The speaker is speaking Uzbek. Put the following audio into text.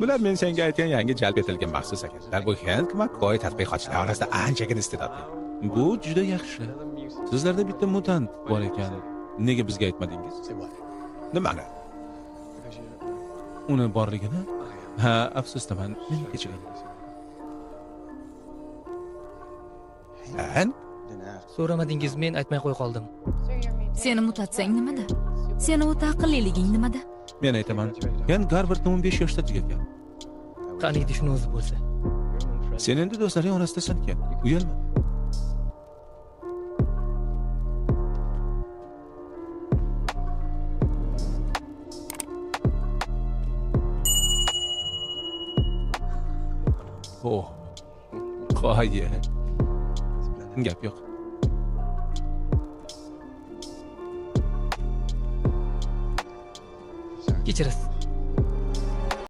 Bular men senga aytgan yangi jalb etilgan maxsus agentlar. Bu Hank McCoy tadqiqotchilar orasida anchagina iste'dodli. Bu juda yaxshi. Sizlarda bitta mutant bor ekan. Nega bizga aytmadingiz? Nimani? Uni borligini? Ha, afsusdaman. Meni kechiring. Hank? So'ramadingiz, men aytmay qo'ya qoldim. Seni mutatsang nimada? Seni o'ta aqlliliging nimada? Men aytaman. Hank Garvardni 15 yoshda tugatgan. Qaniydi shuni o'zi bo'lsa. Sen endi do'stlaring orasidasan-ku. Uyalma. Oh. Qo'ya. Gap yo'q. Kechirasiz.